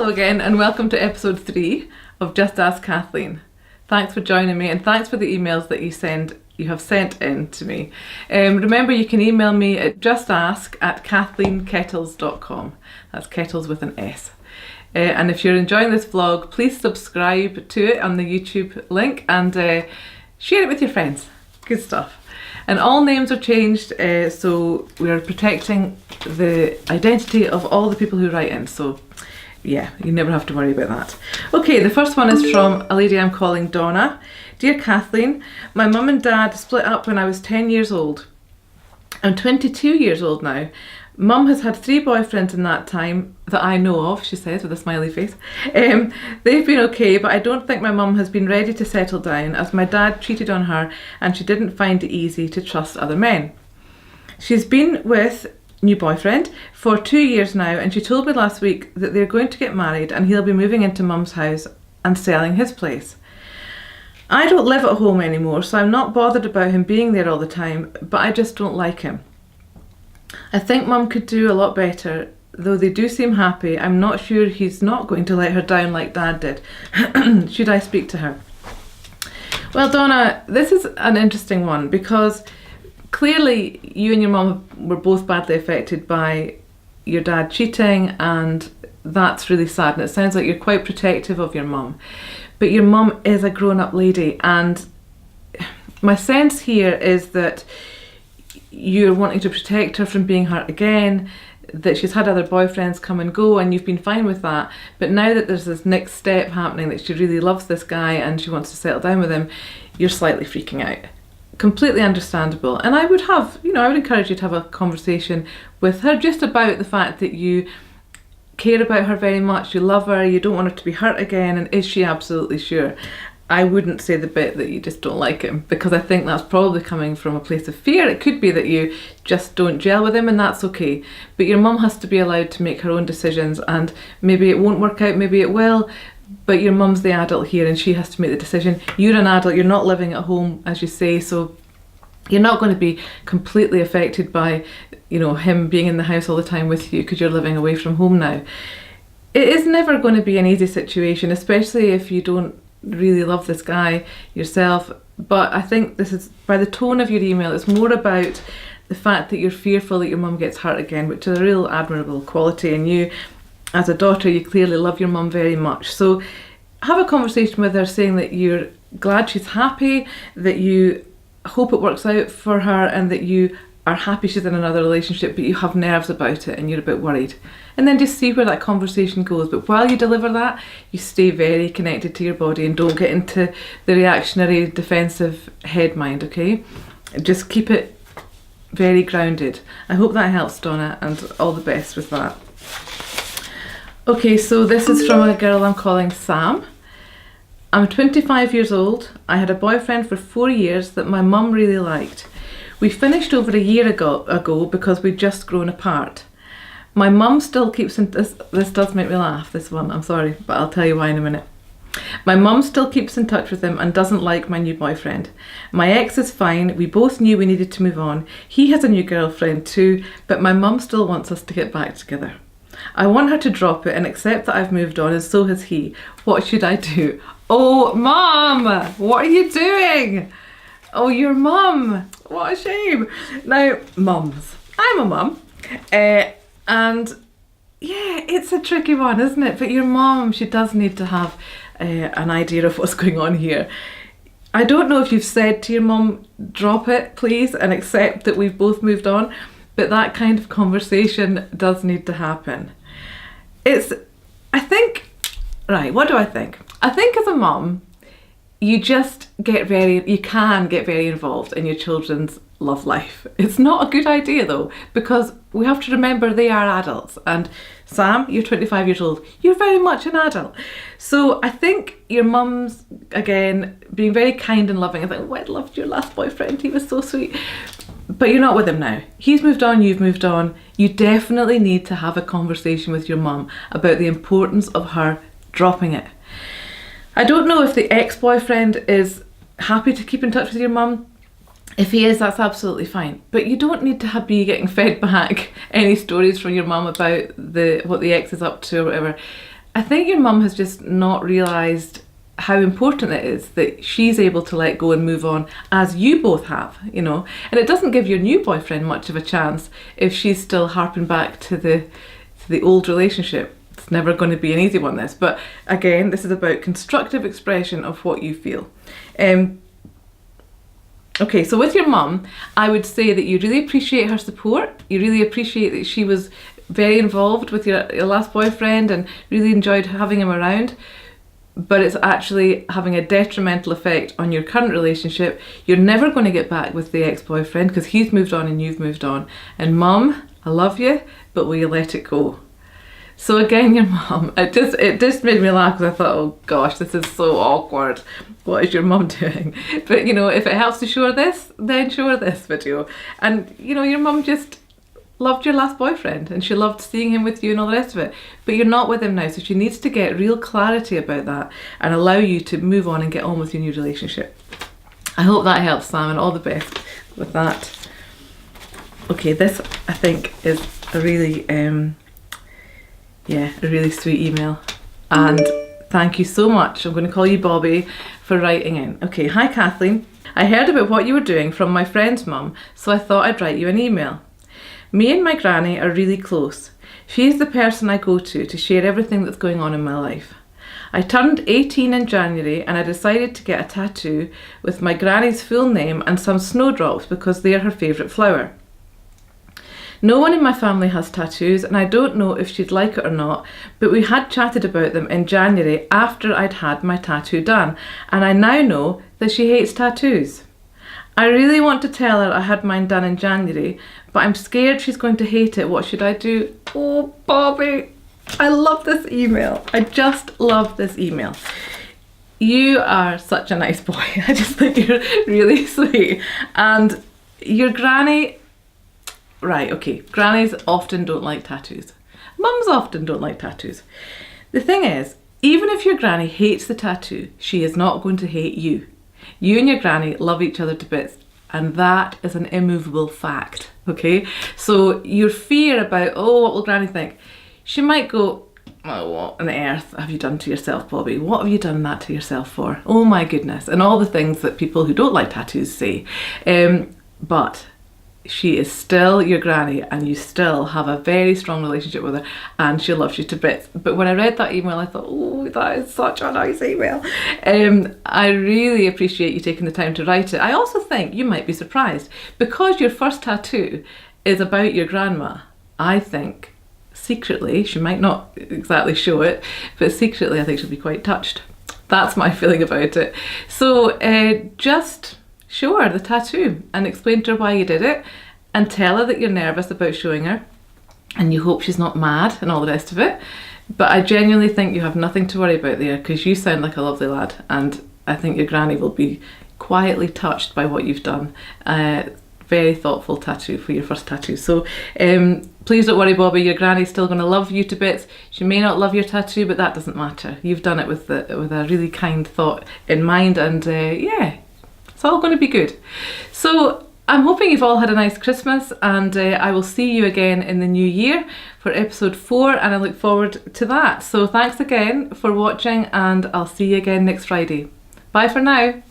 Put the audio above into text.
Hello again and welcome to episode 3 of Just Ask Kathleen. Thanks for joining me and thanks for the emails that you have sent in to me. Remember, you can email me at justask@kathleenkettles.com. That's kettles with an S. And if you're enjoying this vlog, please subscribe to it on the YouTube link and share it with your friends. Good stuff. And all names are changed, so we are protecting the identity of all the people who write in. So yeah, you never have to worry about that. Okay, the first one is from a lady I'm calling Donna. Dear Kathleen, my mum and dad split up when I was 10 years old. I'm 22 years old now. Mum has had 3 boyfriends in that time that I know of, she says with a smiley face. They've been okay, but I don't think my mum has been ready to settle down as my dad cheated on her and she didn't find it easy to trust other men. She's been with new boyfriend for 2 years now and she told me last week that they're going to get married and he'll be moving into mum's house and selling his place. I don't live at home anymore, so I'm not bothered about him being there all the time, but I just don't like him. I think mum could do a lot better, though they do seem happy. I'm not sure he's not going to let her down like dad did. Should I speak to her? Well, Donna, this is an interesting one because clearly you and your mum were both badly affected by your dad cheating, and that's really sad, and it sounds like you're quite protective of your mum. But your mum is a grown-up lady, and my sense here is that you're wanting to protect her from being hurt again, that she's had other boyfriends come and go and you've been fine with that, but now that there's this next step happening, that she really loves this guy and she wants to settle down with him, you're slightly freaking out. Completely understandable. And I would encourage you to have a conversation with her just about the fact that you care about her very much, you love her, you don't want her to be hurt again, and is she absolutely sure? I wouldn't say the bit that you just don't like him, because I think that's probably coming from a place of fear. It could be that you just don't gel with him, and that's okay. But your mum has to be allowed to make her own decisions, and maybe it won't work out, maybe it will, but your mum's the adult here and she has to make the decision. You're an adult, you're not living at home, as you say, so you're not going to be completely affected by, him being in the house all the time with you because you're living away from home now. It is never going to be an easy situation, especially if you don't really love this guy yourself, but I think this is, by the tone of your email, it's more about the fact that you're fearful that your mum gets hurt again, which is a real admirable quality, and you as a daughter, you clearly love your mum very much. So have a conversation with her saying that you're glad she's happy, that you hope it works out for her, and that you are happy she's in another relationship, but you have nerves about it and you're a bit worried. And then just see where that conversation goes. But while you deliver that, you stay very connected to your body and don't get into the reactionary, defensive head mind, okay? Just keep it very grounded. I hope that helps, Donna, and all the best with that. Okay, so this is from a girl I'm calling Sam. I'm 25 years old. I had a boyfriend for 4 years that my mum really liked. We finished over a year ago because we'd just grown apart. My mum still keeps in this does make me laugh, this one, I'm sorry, but I'll tell you why in a minute. My mum still keeps in touch with him and doesn't like my new boyfriend. My ex is fine, we both knew we needed to move on. He has a new girlfriend too, but my mum still wants us to get back together. I want her to drop it and accept that I've moved on, and so has he. What should I do? Oh, Mum, what are you doing? Oh, your mum. What a shame. Now, mums. I'm a mum. And yeah, it's a tricky one, isn't it? But your mum, she does need to have an idea of what's going on here. I don't know if you've said to your mum, drop it, please, and accept that we've both moved on. But that kind of conversation does need to happen. What do I think? I think as a mum, you can get very involved in your children's love life. It's not a good idea though, because we have to remember they are adults, and Sam, you're 25 years old, you're very much an adult. So I think your mum's, again, being very kind and loving, I think, oh, I loved your last boyfriend, he was so sweet. But you're not with him now. He's moved on, you've moved on. You definitely need to have a conversation with your mum about the importance of her dropping it. I don't know if the ex-boyfriend is happy to keep in touch with your mum. If he is, that's absolutely fine. But you don't need to be getting fed back any stories from your mum about what the ex is up to or whatever. I think your mum has just not realised how important it is that she's able to let go and move on, as you both have, you know. And it doesn't give your new boyfriend much of a chance if she's still harping back to the old relationship. It's never going to be an easy one, this. But again, this is about constructive expression of what you feel. Okay, so with your mum, I would say that you really appreciate her support. You really appreciate that she was very involved with your last boyfriend and really enjoyed having him around. But it's actually having a detrimental effect on your current relationship. You're never going to get back with the ex-boyfriend because he's moved on and you've moved on. And Mum, I love you, but will you let it go? So again, your mum, it just made me laugh because I thought, oh gosh, this is so awkward. What is your mum doing? But you know, if it helps to show her this, then show her this video. And you know, your mum just loved your last boyfriend and she loved seeing him with you and all the rest of it. But you're not with him now, so she needs to get real clarity about that and allow you to move on and get on with your new relationship. I hope that helps, Sam, and all the best with that. Okay, this I think is a really a really sweet email, and thank you so much. I'm going to call you Bobby for writing in. Okay, hi Kathleen. I heard about what you were doing from my friend's mum, so I thought I'd write you an email. Me and my granny are really close. She's the person I go to share everything that's going on in my life. I turned 18 in January and I decided to get a tattoo with my granny's full name and some snowdrops because they're her favourite flower. No one in my family has tattoos and I don't know if she'd like it or not, but we had chatted about them in January after I'd had my tattoo done, and I now know that she hates tattoos. I really want to tell her I had mine done in January, but I'm scared she's going to hate it. What should I do? Oh, Bobby, I love this email. I just love this email. You are such a nice boy. I just think you're really sweet. And your granny... Right, okay, grannies often don't like tattoos. Mums often don't like tattoos. The thing is, even if your granny hates the tattoo, she is not going to hate you. You and your granny love each other to bits, and that is an immovable fact, okay? So your fear about, oh, what will granny think? She might go, oh, what on earth have you done to yourself, Bobby? What have you done that to yourself for? Oh my goodness. And all the things that people who don't like tattoos say. But she is still your granny and you still have a very strong relationship with her and she loves you to bits. But when I read that email, I thought, oh, that is such a nice email. I really appreciate you taking the time to write it. I also think you might be surprised because your first tattoo is about your grandma. I think secretly, she might not exactly show it, but secretly I think she'll be quite touched. That's my feeling about it. So just show her the tattoo and explain to her why you did it and tell her that you're nervous about showing her and you hope she's not mad and all the rest of it. But I genuinely think you have nothing to worry about there because you sound like a lovely lad and I think your granny will be quietly touched by what you've done. Very thoughtful tattoo for your first tattoo. So please don't worry, Bobby, your granny's still going to love you to bits. She may not love your tattoo, but that doesn't matter. You've done it with a really kind thought in mind and yeah, it's all going to be good. So I'm hoping you've all had a nice Christmas and I will see you again in the new year for episode 4 and I look forward to that. So thanks again for watching and I'll see you again next Friday. Bye for now.